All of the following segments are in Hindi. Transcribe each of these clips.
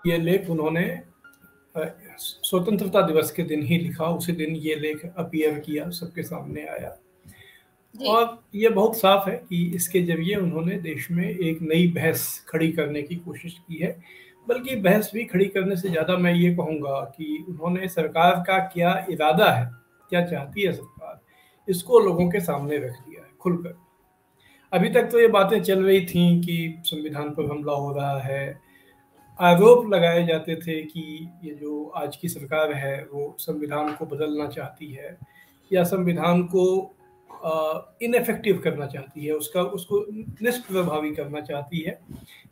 ये लेख उन्होंने स्वतंत्रता दिवस के दिन ही लिखा, उसी दिन ये लेख अपीयर किया, सबके सामने आया। और ये बहुत साफ है कि इसके जरिए उन्होंने देश में एक नई बहस खड़ी करने की कोशिश की है। बल्कि बहस भी खड़ी करने से ज़्यादा मैं ये कहूँगा कि उन्होंने सरकार का क्या इरादा है, क्या चाहती है सरकार, इसको लोगों के सामने रख दिया है खुलकर। अभी तक तो ये बातें चल रही थी कि संविधान पर हमला हो रहा है, आरोप लगाए जाते थे कि ये जो आज की सरकार है वो संविधान को बदलना चाहती है या संविधान को इनफेक्टिव करना चाहती है, उसको निष्प्रभावी करना चाहती है।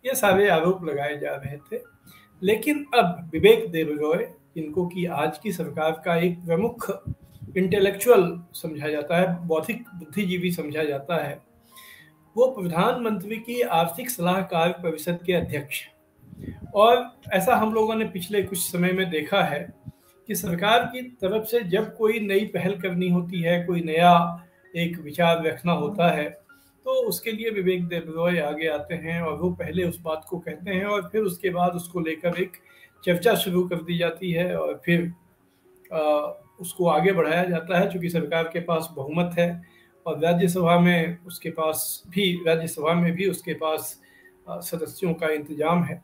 ये सारे आरोप लगाए जा रहे थे। लेकिन अब विवेक देबरॉय, जिनको कि आज की सरकार का एक प्रमुख इंटेलेक्चुअल समझा जाता है, बौद्धिक बुद्धिजीवी समझा जाता है, वो प्रधानमंत्री की आर्थिक सलाहकार परिषद के अध्यक्ष। और ऐसा हम लोगों ने पिछले कुछ समय में देखा है कि सरकार की तरफ से जब कोई नई पहल करनी होती है, कोई नया एक विचार रखना होता है, तो उसके लिए विवेक देबरॉय आगे आते हैं और वो पहले उस बात को कहते हैं और फिर उसके बाद उसको लेकर एक चर्चा शुरू कर दी जाती है और फिर उसको आगे बढ़ाया जाता है। चूँकि सरकार के पास बहुमत है और राज्यसभा में भी उसके पास सदस्यों का इंतजाम है,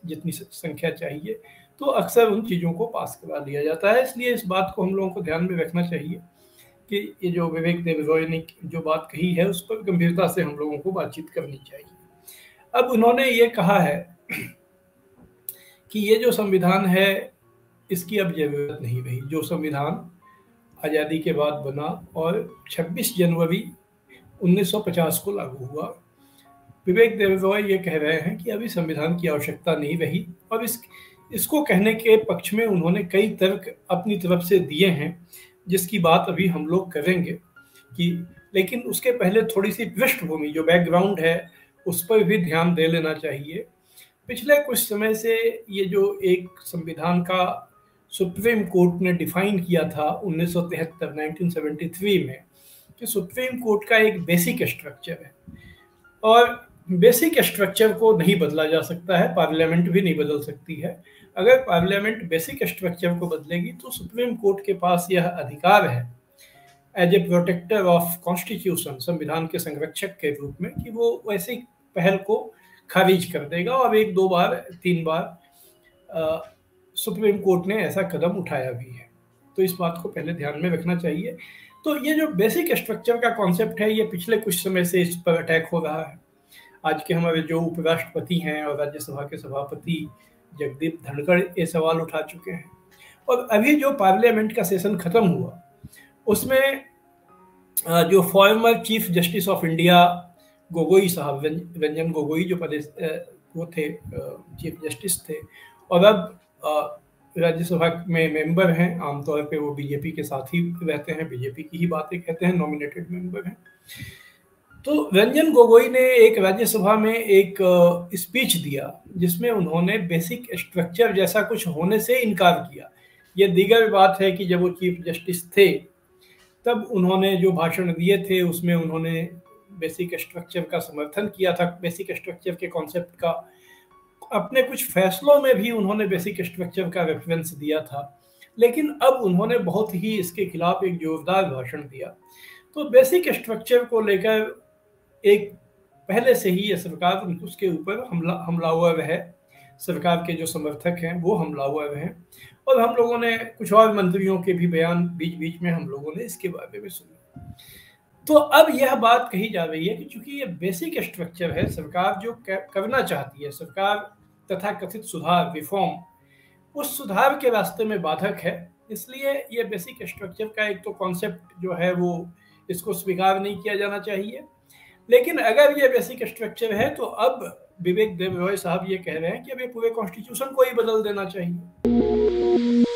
जितनी संख्या चाहिए, तो अक्सर उन चीज़ों को पास करा लिया जाता है। इसलिए इस बात को हम लोगों को ध्यान में रखना चाहिए कि ये जो विवेक देबरॉय ने जो बात कही है उस पर गंभीरता से हम लोगों को बातचीत करनी चाहिए। अब उन्होंने ये कहा है कि ये जो संविधान है इसकी अब जरूरत नहीं रही। जो संविधान आज़ादी के बाद बना और 26 जनवरी 1950 को लागू हुआ, विवेक देबरॉय ये कह रहे हैं कि अभी संविधान की आवश्यकता नहीं रही। और इसको कहने के पक्ष में उन्होंने कई तर्क अपनी तरफ से दिए हैं, जिसकी बात अभी हम लोग करेंगे कि लेकिन उसके पहले थोड़ी सी पृष्ठभूमि, जो बैकग्राउंड है, उस पर भी ध्यान दे लेना चाहिए। पिछले कुछ समय से ये जो एक संविधान का सुप्रीम कोर्ट ने डिफाइन किया था 1973 में, कि सुप्रीम कोर्ट का एक बेसिक स्ट्रक्चर है और बेसिक स्ट्रक्चर को नहीं बदला जा सकता है, पार्लियामेंट भी नहीं बदल सकती है। अगर पार्लियामेंट बेसिक स्ट्रक्चर को बदलेगी तो सुप्रीम कोर्ट के पास यह अधिकार है as a protector of constitution, संविधान के संरक्षक के रूप में, कि वो वैसी पहल को खारिज कर देगा। और 1, 2 बार, 3 बार सुप्रीम कोर्ट ने ऐसा कदम उठाया भी है। तो इस बात को पहले ध्यान में रखना चाहिए। तो ये जो बेसिक स्ट्रक्चर का कॉन्सेप्ट है, ये पिछले कुछ समय से इस पर अटैक हो रहा है। आज के हमारे जो उपराष्ट्रपति हैं और राज्यसभा के सभापति जगदीप धनखड़ ये सवाल उठा चुके हैं। और अभी जो पार्लियामेंट का सेशन खत्म हुआ उसमें जो former chief justice of India Gogoi साहब, रंजन गोगोई, जो वो थे चीफ जस्टिस थे और अब राज्यसभा में मेंबर हैं। आमतौर पे वो बीजेपी के साथ ही रहते हैं, बीजेपी की ही बातें कहते हैं, नॉमिनेटेड मेंबर हैं। तो रंजन गोगोई ने एक राज्यसभा में एक स्पीच दिया जिसमें उन्होंने बेसिक स्ट्रक्चर जैसा कुछ होने से इनकार किया। ये दीगर बात है कि जब वो चीफ जस्टिस थे तब उन्होंने जो भाषण दिए थे उसमें उन्होंने बेसिक स्ट्रक्चर का समर्थन किया था, बेसिक स्ट्रक्चर के कॉन्सेप्ट का। अपने कुछ फैसलों में भी उन्होंने बेसिक स्ट्रक्चर का रेफरेंस दिया था, लेकिन अब उन्होंने बहुत ही इसके खिलाफ एक जोरदार भाषण दिया। तो बेसिक स्ट्रक्चर को लेकर एक पहले से ही ये सरकार उसके ऊपर हमलावर है, सरकार के जो समर्थक हैं वो हमलावर हैं। और हम लोगों ने कुछ और मंत्रियों के भी बयान बीच बीच में हम लोगों ने इसके बारे में सुना। तो अब यह बात कही जा रही है कि चूंकि ये बेसिक स्ट्रक्चर है, सरकार जो करना चाहती है, सरकार तथा कथित सुधार, रिफॉर्म, उस सुधार के रास्ते में बाधक है। इसलिए ये बेसिक स्ट्रक्चर का एक तो कॉन्सेप्ट जो है वो इसको स्वीकार नहीं किया जाना चाहिए। लेकिन अगर ये बेसिक स्ट्रक्चर है तो अब विवेक देबरॉय साहब ये कह रहे हैं कि अब ये पूरे कॉन्स्टिट्यूशन को ही बदल देना चाहिए।